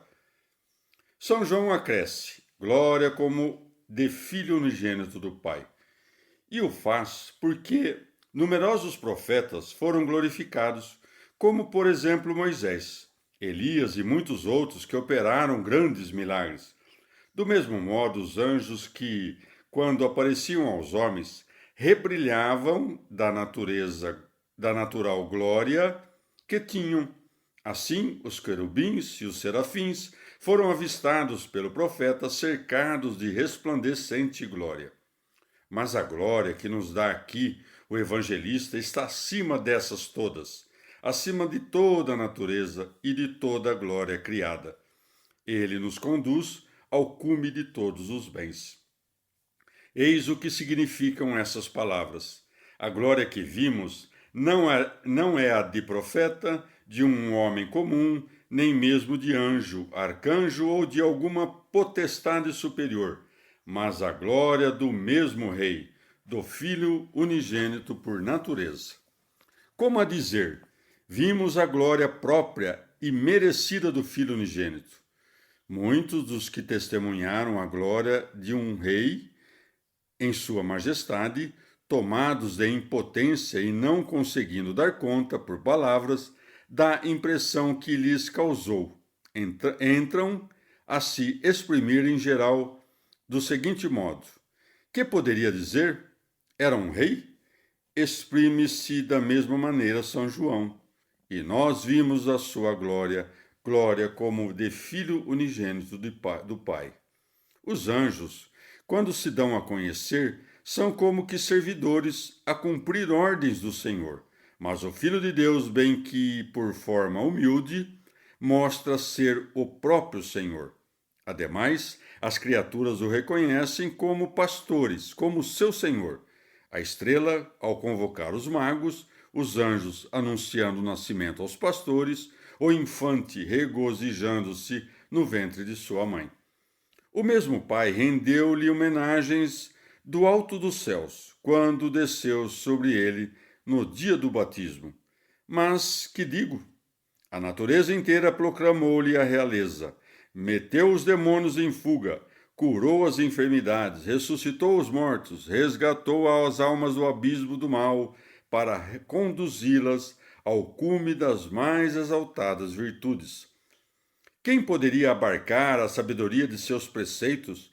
São João acresce: glória como de Filho unigênito do Pai. E o faz porque numerosos profetas foram glorificados, como por exemplo Moisés, Elias e muitos outros que operaram grandes milagres. Do mesmo modo, os anjos que, quando apareciam aos homens, rebrilhavam da natural glória que tinham, Assim, os querubins e os serafins foram avistados pelo profeta cercados de resplandecente glória. Mas a glória que nos dá aqui o evangelista está acima dessas todas, acima de toda a natureza e de toda a glória criada. Ele nos conduz ao cume de todos os bens. Eis o que significam essas palavras. A glória que vimos não é a de profeta, de um homem comum, nem mesmo de anjo, arcanjo ou de alguma potestade superior, mas a glória do mesmo Rei, do Filho unigênito por natureza. Como a dizer, vimos a glória própria e merecida do Filho unigênito. Muitos dos que testemunharam a glória de um rei em sua majestade, tomados de impotência e não conseguindo dar conta por palavras da impressão que lhes causou, entram a se exprimir em geral do seguinte modo: que poderia dizer? Era um rei? Exprime-se da mesma maneira São João, e nós vimos a sua glória, glória como de Filho unigênito do Pai. Os anjos, quando se dão a conhecer, são como que servidores a cumprir ordens do Senhor. Mas o Filho de Deus, bem que por forma humilde, mostra ser o próprio Senhor. Ademais, as criaturas o reconhecem como pastores, como seu Senhor. A estrela, ao convocar os magos, os anjos anunciando o nascimento aos pastores, o infante regozijando-se no ventre de sua mãe. O mesmo Pai rendeu-lhe homenagens do alto dos céus, quando desceu sobre ele no dia do batismo. Mas, que digo? A natureza inteira proclamou-lhe a realeza, meteu os demônios em fuga, curou as enfermidades, ressuscitou os mortos, resgatou as almas do abismo do mal, para conduzi-las ao cume das mais exaltadas virtudes. Quem poderia abarcar a sabedoria de seus preceitos,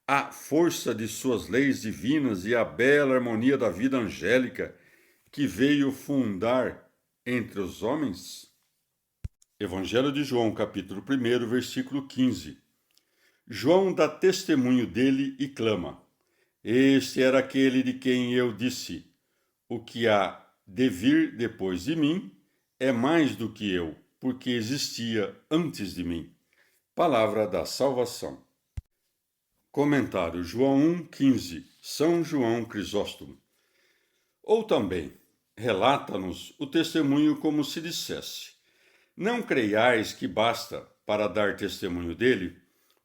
a força de suas leis divinas e a bela harmonia da vida angélica que veio fundar entre os homens? Evangelho de João, capítulo 1, versículo 15. João dá testemunho dele e clama: Este era aquele de quem eu disse: O que há de vir depois de mim é mais do que eu, porque existia antes de mim. Palavra da salvação. Comentário João 1,15. São João Crisóstomo. Ou também, relata-nos o testemunho como se dissesse: Não creiais que basta, para dar testemunho dele,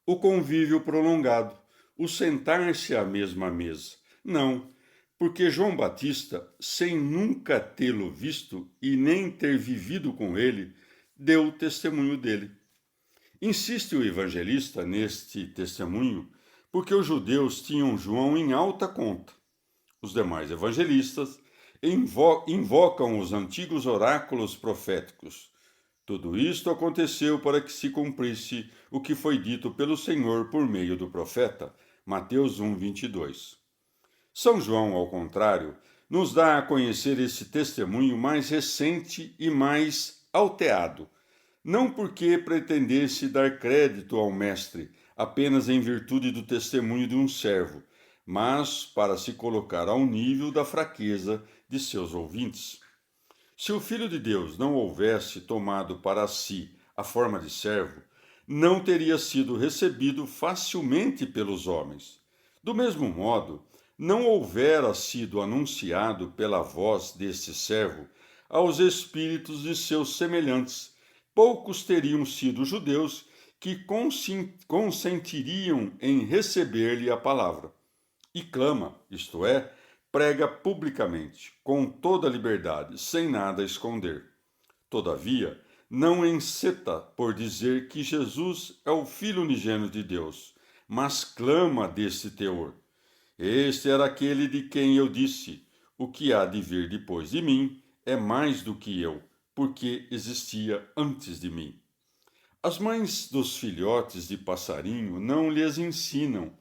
o convívio prolongado, o sentar-se à mesma mesa. Não, porque João Batista, sem nunca tê-lo visto e nem ter vivido com ele, deu testemunho dele. Insiste o evangelista neste testemunho porque os judeus tinham João em alta conta. Os demais evangelistas invocam os antigos oráculos proféticos. Tudo isto aconteceu para que se cumprisse o que foi dito pelo Senhor por meio do profeta. Mateus 1:22. São João, ao contrário, nos dá a conhecer esse testemunho mais recente e mais alteado, não porque pretendesse dar crédito ao Mestre apenas em virtude do testemunho de um servo, mas para se colocar ao nível da fraqueza de seus ouvintes. Se o Filho de Deus não houvesse tomado para si a forma de servo, não teria sido recebido facilmente pelos homens. Do mesmo modo, não houvera sido anunciado pela voz deste servo aos espíritos de seus semelhantes. Poucos teriam sido judeus que consentiriam em receber-lhe a palavra. E clama, isto é, prega publicamente, com toda a liberdade, sem nada a esconder. Todavia, não enceta por dizer que Jesus é o Filho unigênito de Deus, mas clama desse teor. Este era aquele de quem eu disse: o que há de vir depois de mim é mais do que eu, porque existia antes de mim. As mães dos filhotes de passarinho não lhes ensinam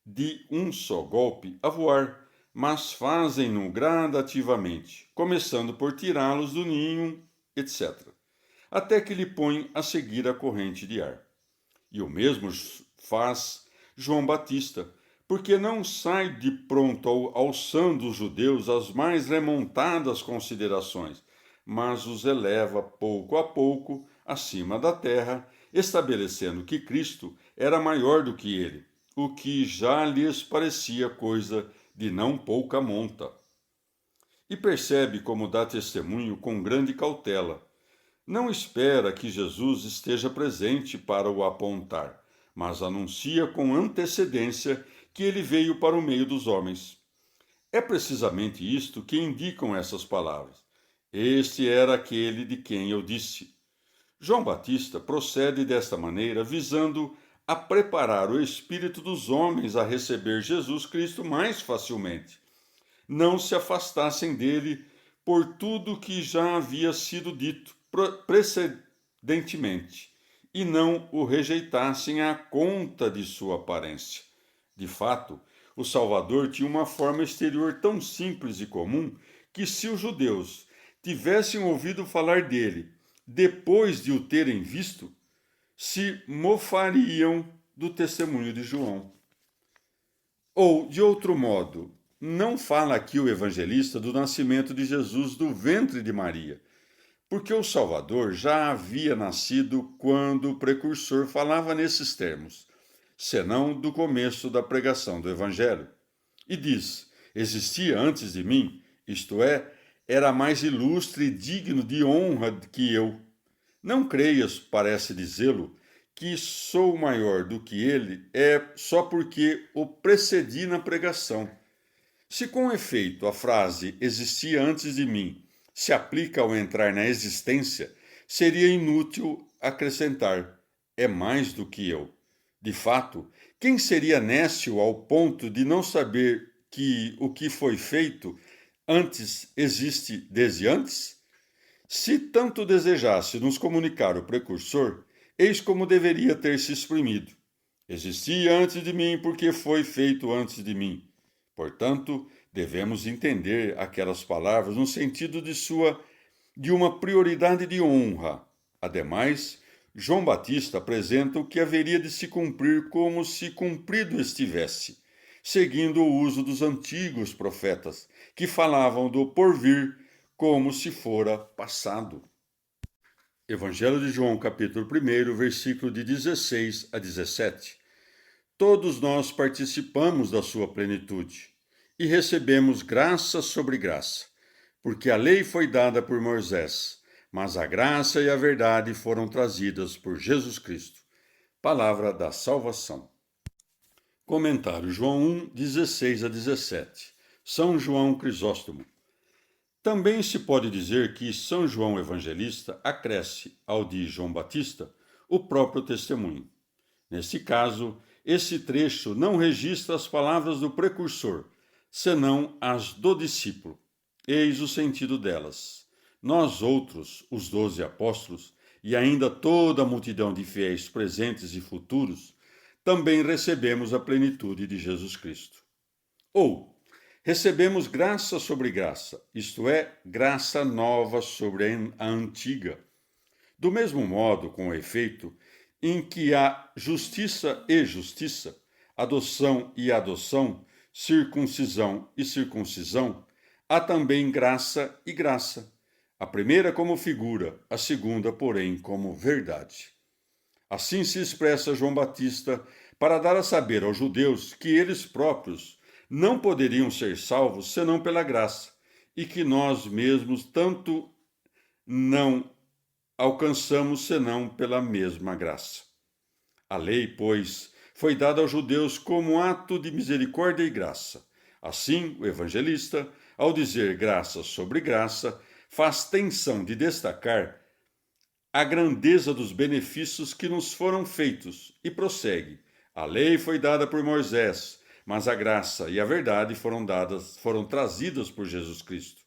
de um só golpe a voar, mas fazem-no gradativamente, começando por tirá-los do ninho, etc. até que lhe põe a seguir a corrente de ar. E o mesmo faz João Batista, porque não sai de pronto alçando os judeus às mais remontadas considerações, mas os eleva pouco a pouco acima da terra, estabelecendo que Cristo era maior do que ele, o que já lhes parecia coisa de não pouca monta. E percebe como dá testemunho com grande cautela. Não espera que Jesus esteja presente para o apontar, mas anuncia com antecedência que ele veio para o meio dos homens. É precisamente isto que indicam essas palavras. Este era aquele de quem eu disse. João Batista procede desta maneira, visando a preparar o espírito dos homens a receber Jesus Cristo mais facilmente. Não se afastassem dele por tudo que já havia sido dito precedentemente, e não o rejeitassem à conta de sua aparência. De fato, o Salvador tinha uma forma exterior tão simples e comum que, se os judeus tivessem ouvido falar dele depois de o terem visto, se mofariam do testemunho de João. Ou, de outro modo, não fala aqui o evangelista do nascimento de Jesus do ventre de Maria, porque o Salvador já havia nascido quando o precursor falava nesses termos, senão do começo da pregação do Evangelho. E diz: existia antes de mim, isto é, era mais ilustre e digno de honra que eu. Não creias, parece dizê-lo, que sou maior do que ele é só porque o precedi na pregação. Se com efeito a frase existia antes de mim se aplica ao entrar na existência, seria inútil acrescentar é mais do que eu. De fato, quem seria nécio ao ponto de não saber que o que foi feito antes existe desde antes? Se tanto desejasse nos comunicar o precursor, eis como deveria ter se exprimido. Existia antes de mim porque foi feito antes de mim. Portanto, devemos entender aquelas palavras no sentido de uma prioridade de honra. Ademais, João Batista apresenta o que haveria de se cumprir como se cumprido estivesse, seguindo o uso dos antigos profetas, que falavam do porvir como se fora passado. Evangelho de João, capítulo 1, versículo de 16 a 17. Todos nós participamos da sua plenitude e recebemos graça sobre graça, porque a lei foi dada por Moisés, mas a graça e a verdade foram trazidas por Jesus Cristo. Palavra da salvação. Comentário João 1, 16 a 17. São João Crisóstomo. Também se pode dizer que São João Evangelista acresce ao de João Batista o próprio testemunho. Neste caso, esse trecho não registra as palavras do precursor, senão as do discípulo. Eis o sentido delas. Nós outros, os 12 apóstolos, e ainda toda a multidão de fiéis presentes e futuros, também recebemos a plenitude de Jesus Cristo. Ou, recebemos graça sobre graça, isto é, graça nova sobre a antiga. Do mesmo modo, com efeito, em que há justiça e justiça, adoção e adoção, circuncisão e circuncisão, há também graça e graça, a primeira como figura, a segunda, porém, como verdade. Assim se expressa João Batista para dar a saber aos judeus que eles próprios não poderiam ser salvos senão pela graça, e que nós mesmos tanto não alcançamos senão pela mesma graça. A lei, pois, foi dada aos judeus como ato de misericórdia e graça. Assim, o evangelista, ao dizer graça sobre graça, faz tensão de destacar a grandeza dos benefícios que nos foram feitos e prossegue. A lei foi dada por Moisés, mas a graça e a verdade foram trazidas por Jesus Cristo.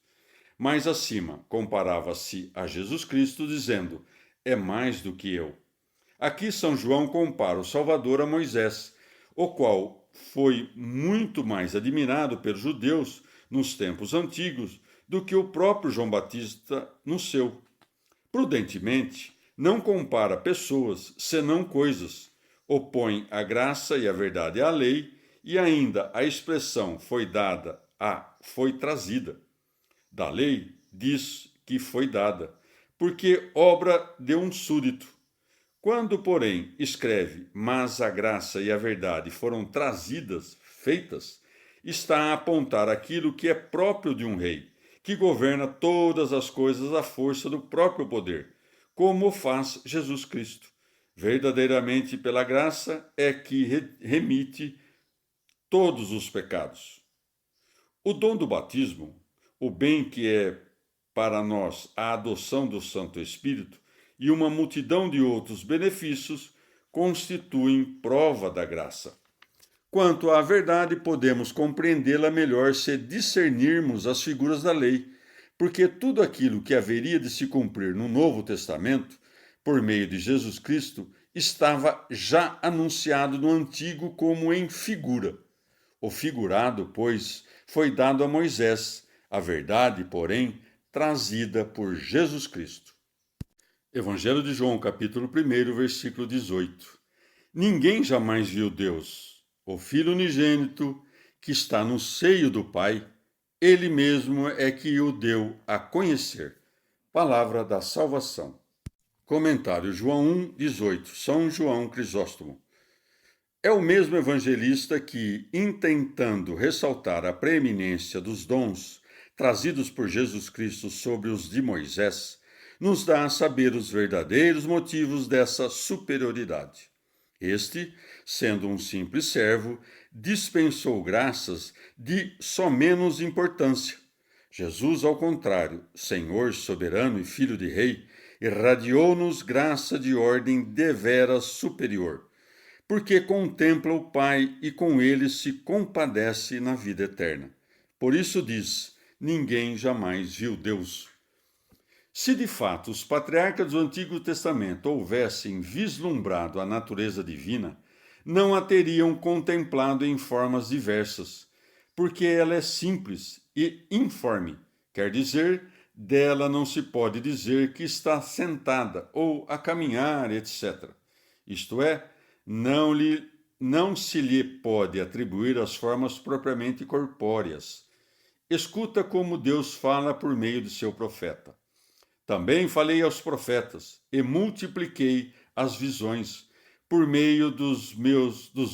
Mais acima, comparava-se a Jesus Cristo, dizendo: é mais do que eu. Aqui São João compara o Salvador a Moisés, o qual foi muito mais admirado pelos judeus nos tempos antigos do que o próprio João Batista no seu. Prudentemente, não compara pessoas, senão coisas. Opõe a graça e a verdade à lei, e ainda a expressão foi dada a foi trazida. Da lei diz que foi dada, porque obra de um súdito. Quando, porém, escreve, mas a graça e a verdade foram trazidas, feitas, está a apontar aquilo que é próprio de um rei, que governa todas as coisas à força do próprio poder, como faz Jesus Cristo. Verdadeiramente pela graça é que remite todos os pecados. O dom do batismo, o bem que é para nós a adoção do Santo Espírito e uma multidão de outros benefícios constituem prova da graça. Quanto à verdade, podemos compreendê-la melhor se discernirmos as figuras da lei, porque tudo aquilo que haveria de se cumprir no Novo Testamento, por meio de Jesus Cristo, estava já anunciado no Antigo como em figura. O figurado, pois, foi dado a Moisés, a verdade, porém, trazida por Jesus Cristo. Evangelho de João, capítulo 1, versículo 18. Ninguém jamais viu Deus, o Filho unigênito que está no seio do Pai, ele mesmo é que o deu a conhecer. Palavra da salvação. Comentário João 1, 18. São João Crisóstomo. É o mesmo evangelista que, intentando ressaltar a preeminência dos dons trazidos por Jesus Cristo sobre os de Moisés, nos dá a saber os verdadeiros motivos dessa superioridade. Este, sendo um simples servo, dispensou graças de só menos importância. Jesus, ao contrário, Senhor soberano e Filho de Rei, irradiou-nos graça de ordem deveras superior, porque contempla o Pai e com ele se compadece na vida eterna. Por isso diz: ninguém jamais viu Deus. Se de fato os patriarcas do Antigo Testamento houvessem vislumbrado a natureza divina, não a teriam contemplado em formas diversas, porque ela é simples e informe, quer dizer, dela não se pode dizer que está sentada ou a caminhar, etc. Isto é, não se lhe pode atribuir as formas propriamente corpóreas. Escuta como Deus fala por meio de seu profeta. Também falei aos profetas e multipliquei as visões. Por meio dos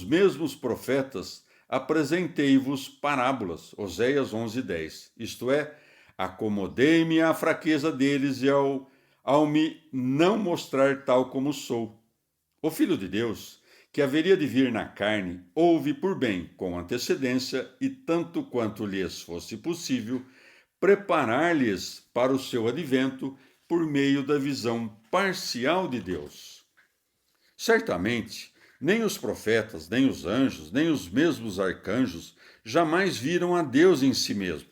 mesmos profetas, apresentei-vos parábolas. Oséias 11:10. Isto é, acomodei-me à fraqueza deles e ao me não mostrar tal como sou. O Filho de Deus, que haveria de vir na carne, houve por bem, com antecedência e tanto quanto lhes fosse possível, preparar-lhes para o seu advento por meio da visão parcial de Deus. Certamente, nem os profetas, nem os anjos, nem os mesmos arcanjos jamais viram a Deus em si mesmo.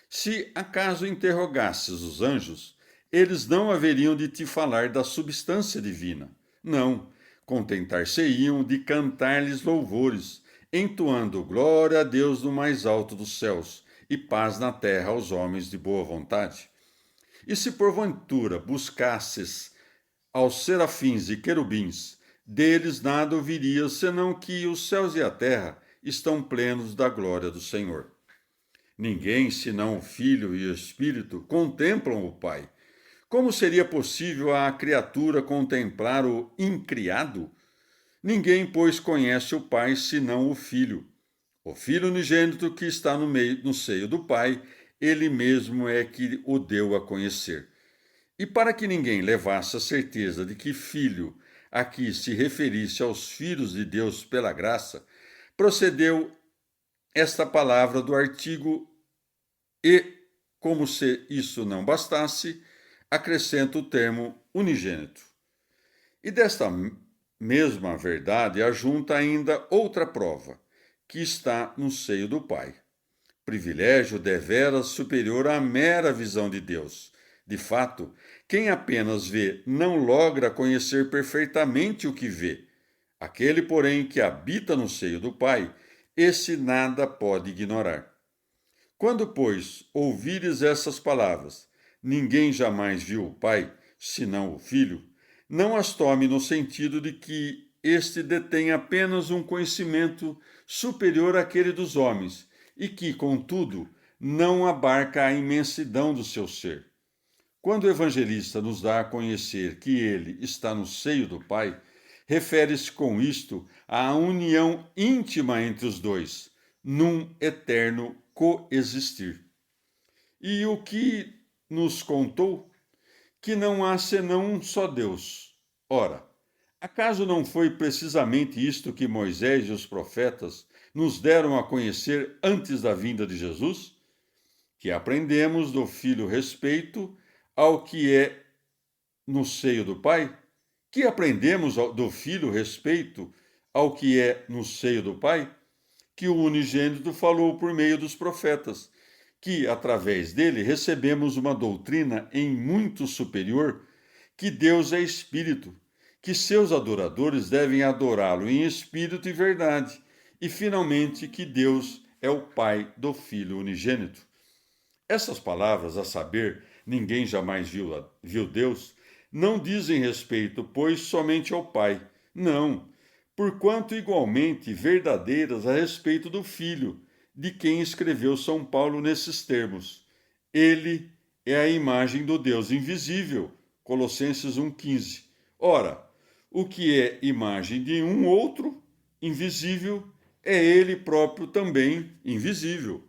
Se acaso interrogasses os anjos, eles não haveriam de te falar da substância divina. Não, contentar-se-iam de cantar-lhes louvores, entoando glória a Deus no mais alto dos céus e paz na terra aos homens de boa vontade. E se porventura buscasses aos serafins e querubins, deles nada ouvirias, senão que os céus e a terra estão plenos da glória do Senhor. Ninguém, senão o Filho e o Espírito, contemplam o Pai. Como seria possível a criatura contemplar o incriado? Ninguém, pois, conhece o Pai, senão o Filho. O Filho unigênito que está no seio do Pai, ele mesmo é que o deu a conhecer. E para que ninguém levasse a certeza de que filho aqui se referisse aos filhos de Deus pela graça, procedeu esta palavra do artigo e, como se isso não bastasse, acrescenta o termo unigênito. E desta mesma verdade ajunta ainda outra prova, que está no seio do Pai. Privilégio deveras superior à mera visão de Deus. De fato, quem apenas vê não logra conhecer perfeitamente o que vê. Aquele, porém, que habita no seio do Pai, esse nada pode ignorar. Quando, pois, ouvires essas palavras, ninguém jamais viu o Pai, senão o Filho, não as tome no sentido de que este detém apenas um conhecimento superior àquele dos homens e que, contudo, não abarca a imensidão do seu ser. Quando o evangelista nos dá a conhecer que ele está no seio do Pai, refere-se com isto à união íntima entre os dois, num eterno coexistir. E o que nos contou? Que não há senão um só Deus. Ora, acaso não foi precisamente isto que Moisés e os profetas nos deram a conhecer antes da vinda de Jesus? Que aprendemos do Filho respeito ao que é no seio do Pai? Que aprendemos do Filho respeito ao que é no seio do Pai? Que o unigênito falou por meio dos profetas, que, através dele, recebemos uma doutrina em muito superior, que Deus é Espírito, que seus adoradores devem adorá-lo em espírito e verdade, e, finalmente, que Deus é o Pai do Filho unigênito. Essas palavras, a saber, ninguém jamais viu Deus, não dizem respeito, pois, somente ao Pai. Não, porquanto igualmente verdadeiras a respeito do Filho, de quem escreveu São Paulo nesses termos. Ele é a imagem do Deus invisível. Colossenses 1,15. Ora, o que é imagem de um outro, invisível, é ele próprio também invisível.